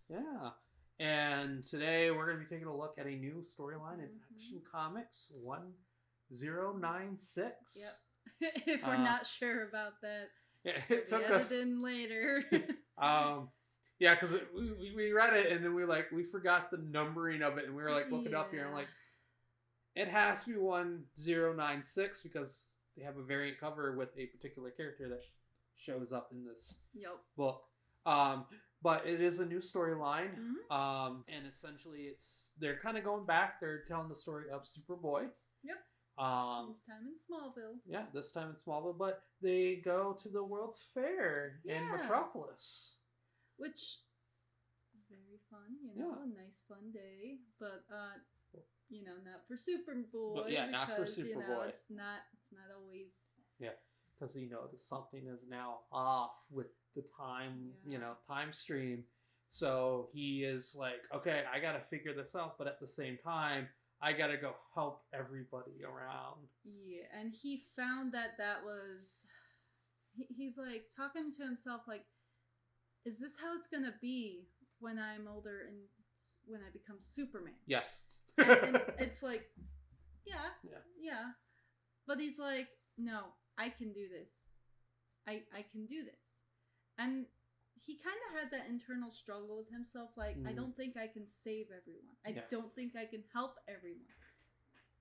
Yeah. And today we're going to be taking a look at a new storyline in Action Comics 1096. Yep. If we're not sure about that, yeah, it took us in later. Yeah, because we read it and then we forgot the numbering of it and we were like looking up here and like it has to be 1096 because they have a variant cover with a particular character that shows up in this book. But it is a new storyline, and essentially they're kind of going back. They're telling the story of Superboy. Yep. This time in Smallville. Yeah, this time in Smallville, but they go to the World's Fair in Metropolis, which is very fun. A nice fun day, but not for Superboy. But not for Superboy. It's not always. Yeah, because something is now off with the time, time stream. So he is like, okay, I got to figure this out, but at the same time, I got to go help everybody around. Yeah, and he found that was... He's like talking to himself like, is this how it's going to be when I'm older and when I become Superman? Yes. and it's like, yeah. But he's like, no, I can do this. I can do this. And he kind of had that internal struggle with himself. Like, I don't think I can save everyone. I don't think I can help everyone.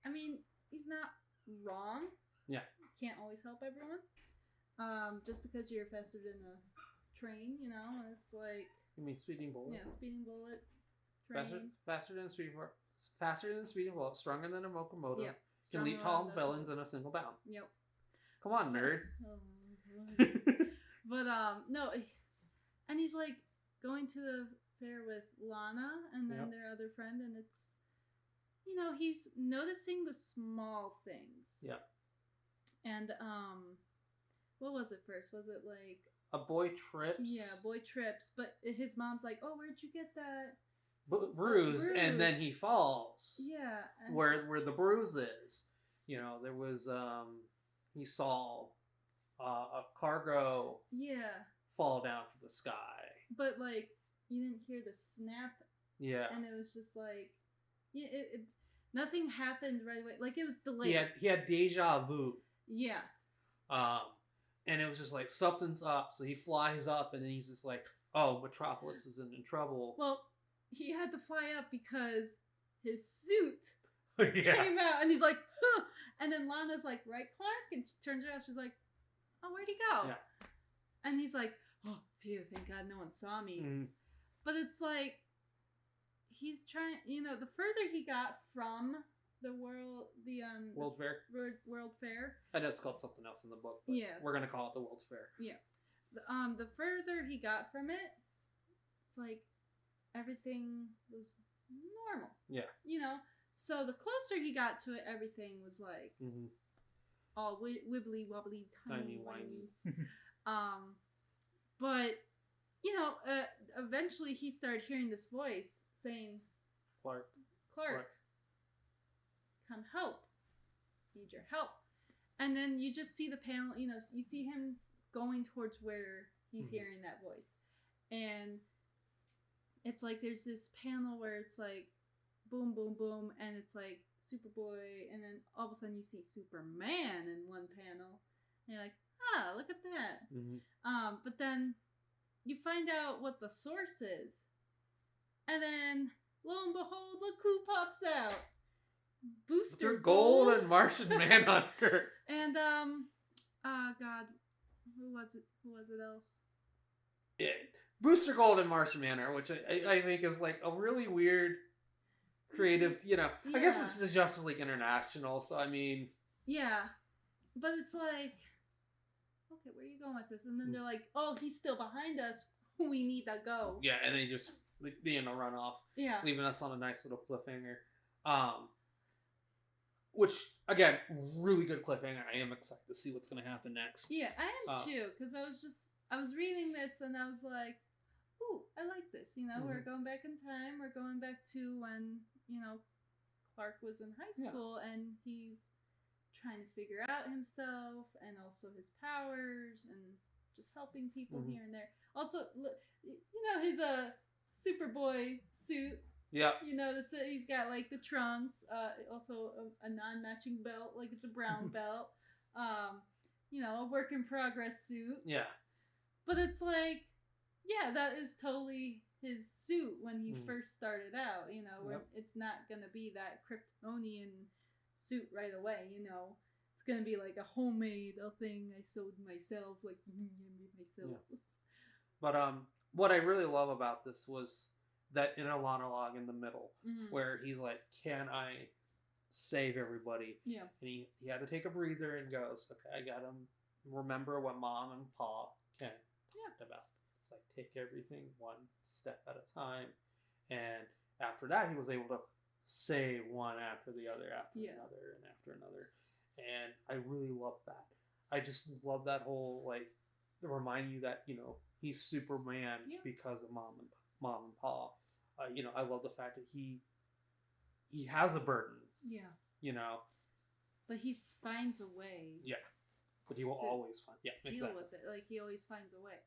I mean, he's not wrong. Yeah. You can't always help everyone. Just because you're faster than a train, it's like... You mean speeding bullet? Yeah, speeding bullet. Train. Faster than a speeding bullet. Stronger than a locomotive. Yep. Can leap tall buildings in a single bound. Yep. Come on, nerd. But no, and he's like going to the fair with Lana and then their other friend, and it's he's noticing the small things. Yeah. And what was it first? Was it like a boy trips? Yeah, boy trips. But his mom's like, "Oh, where'd you get that bruise?" And then he falls. Yeah. Where the bruise is, there was he saw a cargo fall down from the sky. But like you didn't hear the snap. Yeah. And it was just like, nothing happened right away. Like it was delayed. He had déjà vu. Yeah. And it was just like something's up. So he flies up and then he's just like, oh, Metropolis is in trouble. Well, he had to fly up because his suit came out and he's like, huh. And then Lana's like, right, Clark? And she turns around, she's like, oh, where'd he go? Yeah. And he's like, oh, phew, thank God no one saw me. Mm. But it's like, he's trying, the further he got from the World Fair. World Fair. I know it's called something else in the book, but we're going to call it the World's Fair. Yeah. The further he got from it, like, everything was normal. Yeah. So the closer he got to it, everything was like all wibbly wobbly, tiny whiny. But eventually he started hearing this voice saying, Clark, come help. Need your help. And then you just see the panel. You see him going towards where he's hearing that voice, and it's like there's this panel where it's like boom, boom, boom, and it's like Superboy, and then all of a sudden you see Superman in one panel, and you're like, look at that. But then you find out what the source is, and then lo and behold, look who pops out. Booster Gold and Martian Manhunter. And God, who was it else? Yeah, Booster Gold and Martian Manhunter, which I think is like a really weird, creative. I guess it's the Justice League International, so I mean. Yeah, but it's like, okay, where are you going with this? And then they're like, oh, he's still behind us. We need to go. Yeah, and they just run off. Yeah, leaving us on a nice little cliffhanger. Which, again, really good cliffhanger. I am excited to see what's going to happen next. Yeah, I am too, because I was reading this and I was like, ooh, I like this. We're going back in time. We're going back to when, Clark was in high school and he's trying to figure out himself and also his powers and just helping people here and there. Also, his Superboy suit. Yeah. You notice that he's got like the trunks, also a non-matching belt, like it's a brown belt. A work in progress suit. Yeah. But it's like, yeah, that is totally his suit when he first started out. Where it's not gonna be that Kryptonian suit right away. It's gonna be like a homemade thing I sewed myself, like I made myself. Yeah. But what I really love about this was that inner monologue in the middle, where he's like, "Can I save everybody?" Yeah. And he had to take a breather and goes, "Okay, I gotta remember what Mom and Pa can talked about. It's like take everything one step at a time." And after that, he was able to say one after the other, after another, and after another. And I really love that. I just love that whole like to remind you that he's Superman because of Mom and Pa. I love the fact that he has a burden. Yeah. But he finds a way. Yeah. But he will always find deal with it. Like he always finds a way.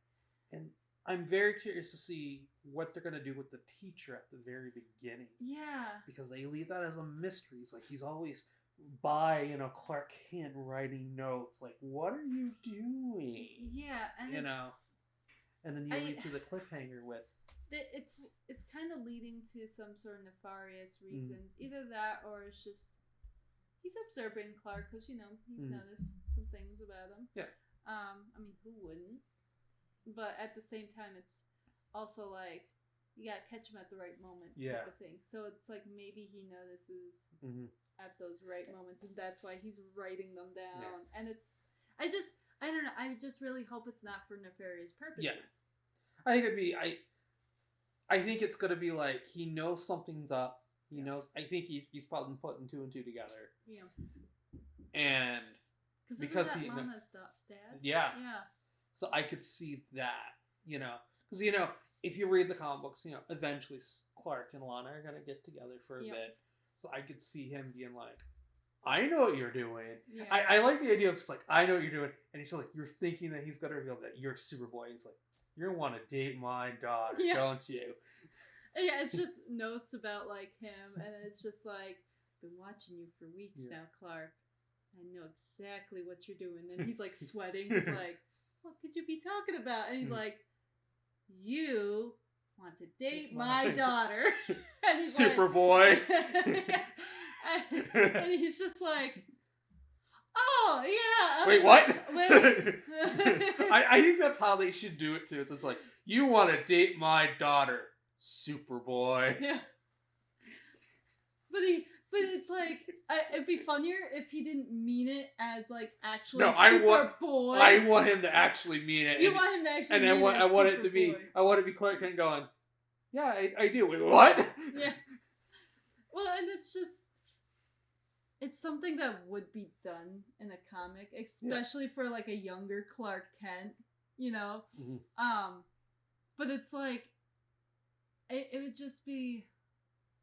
And I'm very curious to see what they're gonna do with the teacher at the very beginning. Yeah. Because they leave that as a mystery. It's like he's always by Clark Kent writing notes. Like, what are you doing? Yeah, and and then you lead to the cliffhanger with. It's kind of leading to some sort of nefarious reasons. Either that, or it's just he's observing Clark because he's noticed some things about him. Yeah. Who wouldn't? But at the same time, it's also like you gotta catch him at the right moment, type of thing. So it's like maybe he notices at those right moments, and that's why he's writing them down. Yeah. And I don't know. I just really hope it's not for nefarious purposes. Yeah. I think I think it's gonna be like he knows something's up. He knows. I think he's probably putting two and two together. Yeah. And because he Lana's dad. Yeah. Yeah. So I could see that, because if you read the comic books, eventually Clark and Lana are gonna get together for a bit. So I could see him being like, "I know what you're doing." Yeah. I like the idea of just like, "I know what you're doing," and he's like, you're thinking that he's gonna reveal that you're Superboy. And he's like, "You're gonna want to date my daughter, don't you?" Yeah, it's just notes about like him, and it's just like, "Been watching you for weeks now, Clark. I know exactly what you're doing." And he's like sweating. He's like, "What could you be talking about?" And he's like, "You want to date my daughter." And he's Superboy. and he's just like, "Oh, yeah." Wait, what? I think that's how they should do it too. It's like, "You want to date my daughter, Superboy." Yeah. But it's like, it'd be funnier if he didn't mean it as like actually Superboy. I want him to actually mean it. You want him to actually mean it. And I want it to be Clark Kent going, "Yeah, I do." Wait, what? Yeah. Well, and it's something that would be done in a comic, especially for like a younger Clark Kent, But it's like, it would just be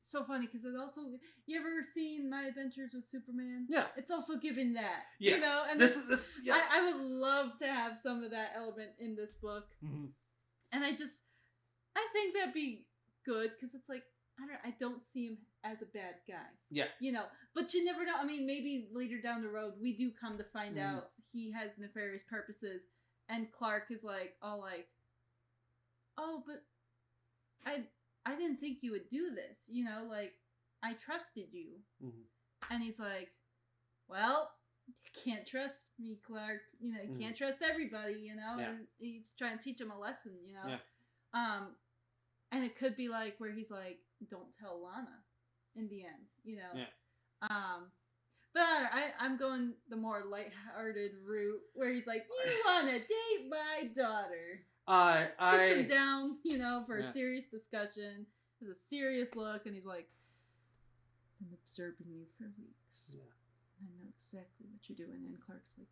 so funny because it also, you ever seen My Adventures with Superman? Yeah. It's also given that, Yeah. And this. Yeah. I would love to have some of that element in this book. Mm-hmm. And I think that'd be good because it's like, I don't see him as a bad guy. Yeah. But you never know. I mean, maybe later down the road, we do come to find out he has nefarious purposes. And Clark is like, all like, "Oh, but I didn't think you would do this. Like, I trusted you." Mm-hmm. And he's like, "Well, you can't trust me, Clark. You can't trust everybody, Yeah. And he's trying to teach him a lesson, Yeah. And it could be like where he's like, "Don't tell Lana," in the end, Yeah. But I'm going the more lighthearted route where he's like, "You want to date my daughter?" Sits him down, for a serious discussion. Has a serious look, and he's like, "Been observing you for weeks. Yeah. I know exactly what you're doing." And Clark's like,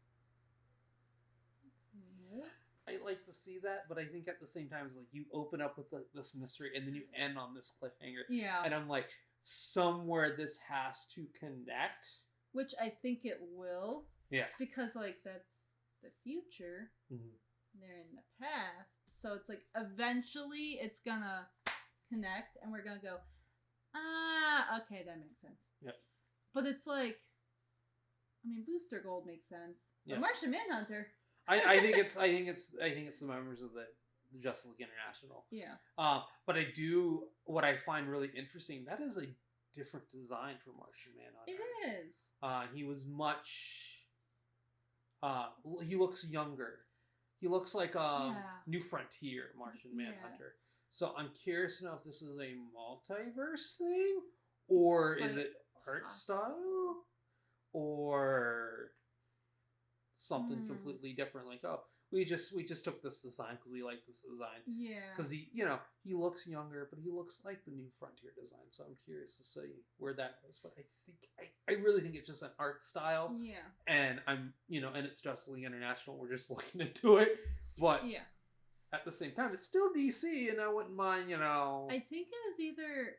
"Okay." I like to see that, but I think at the same time, it's like you open up with this mystery and then you end on this cliffhanger. Yeah. And I'm like, somewhere this has to connect. Which I think it will. Yeah. Because, like, that's the future. Mm-hmm. They're in the past. So it's like, eventually it's gonna connect, and we're gonna go, okay, that makes sense. Yep. But it's like, I mean, Booster Gold makes sense. Yeah. But Martian Manhunter. I think it's the members of the Justice League International. Yeah. But what I find really interesting, that is a different design for Martian Manhunter. It is. He was much. He looks younger. He looks like New Frontier Martian Manhunter. So I'm curious to know if this is a multiverse thing, or is it art style, or something completely different? Like, oh, we just took this design because we like this design. Yeah. Because he looks younger, but he looks like the New Frontier design. So I'm curious to see where that goes. But I really think it's just an art style. Yeah. And and it's Justice League International. We're just looking into it. But yeah. At the same time, it's still DC, and I wouldn't mind, I think it was either.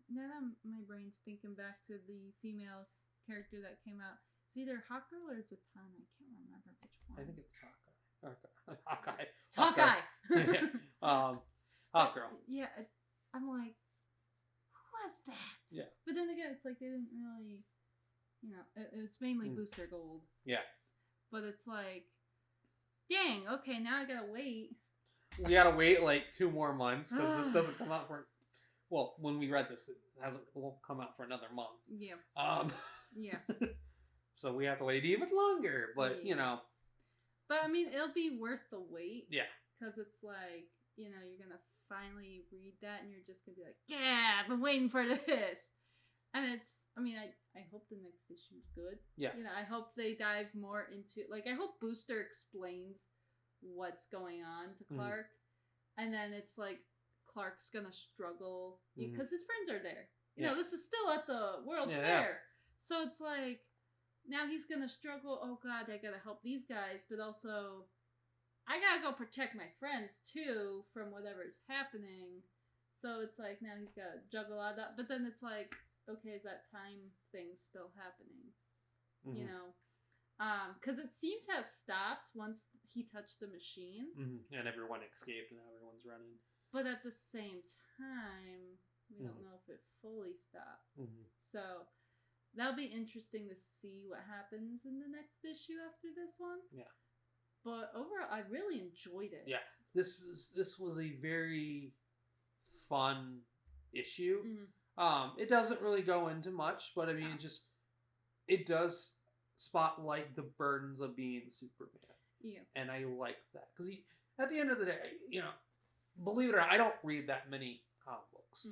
Now that my brain's thinking back to the female character that came out, it's either Hawkgirl or Zatanna. I can't remember which one. I think it's Hawkeye. Hawkeye. Hawkgirl. Yeah, I'm like, who was that? Yeah. But then again, it's like they didn't really, it's mainly Booster Gold. Yeah. But it's like, dang, okay, now I gotta wait. We gotta wait like 2 more months because this doesn't come out for. Well, when we read this, it won't come out for another month. Yeah. Yeah. So we have to wait even longer, but But I mean, it'll be worth the wait. Yeah. Because it's like, you're gonna finally read that, and you're just gonna be like, yeah, I've been waiting for this. And I hope the next issue is good. Yeah. I hope they dive more into, like, I hope Booster explains what's going on to Clark, and then it's like Clark's gonna struggle because his friends are there. This is still at the World Fair, so it's like now he's gonna struggle. Oh God, I gotta help these guys, but also I gotta go protect my friends too from whatever's happening. So it's like now he's gotta juggle all that, but then it's like, okay, is that time thing still happening? Because it seemed to have stopped once he touched the machine. And everyone escaped, and now everyone's running. But at the same time, we don't know if it fully stopped. So that'll be interesting to see what happens in the next issue after this one. Yeah. But overall, I really enjoyed it. Yeah. This was a very fun issue. It doesn't really go into much, but I mean, it does spotlight the burdens of being Superman. Yeah. And I like that. Because at the end of the day, believe it or not, I don't read that many comic books.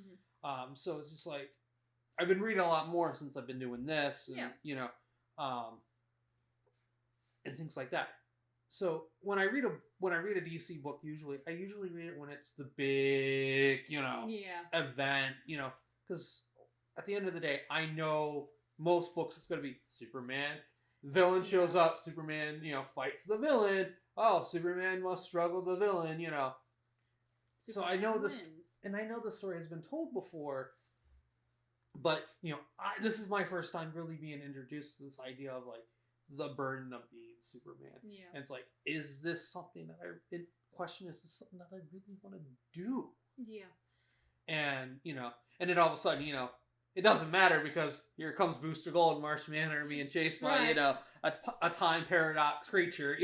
So it's just like, I've been reading a lot more since I've been doing this. And, and things like that. So when I read a DC book, I usually read it when it's the big, event, because at the end of the day, I know most books it's going to be Superman. Villain shows up, Superman, fights the villain. Oh, Superman must struggle the villain, So I know this, and I know the story has been told before, but, this is my first time really being introduced to this idea of, like, the burden of being Superman. Yeah. And it's like, is this something that is this something that I really want to do? Yeah. And, and then all of a sudden, it doesn't matter because here comes Booster Gold and Martian Manhunter being chased by, a time paradox creature,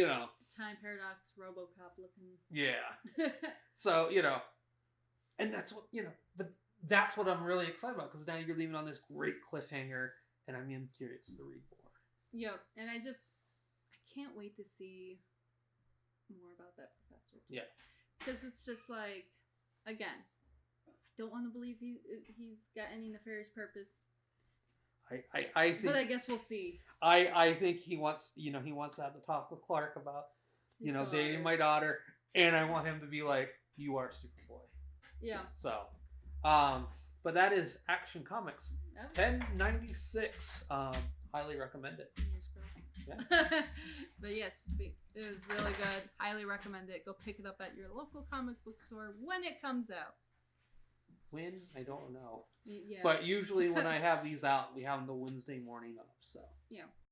Time paradox RoboCop looking. Yeah. So, and that's what, but that's what I'm really excited about because now you're leaving on this great cliffhanger and I'm curious to read more. Yeah, and I can't wait to see more about that professor. Yeah. Because it's just like, again, don't want to believe he's got any nefarious purpose. I think, but I guess we'll see. I think he wants to have the talk with Clark about dating my daughter, and I want him to be like, you are Superboy. Yeah. So, but that is Action Comics 1096. Highly recommend it. Yeah. But yes, it was really good. Highly recommend it. Go pick it up at your local comic book store when it comes out. When? I don't know. Yeah. But usually when I have these out, we have them the Wednesday morning up. So. Yeah.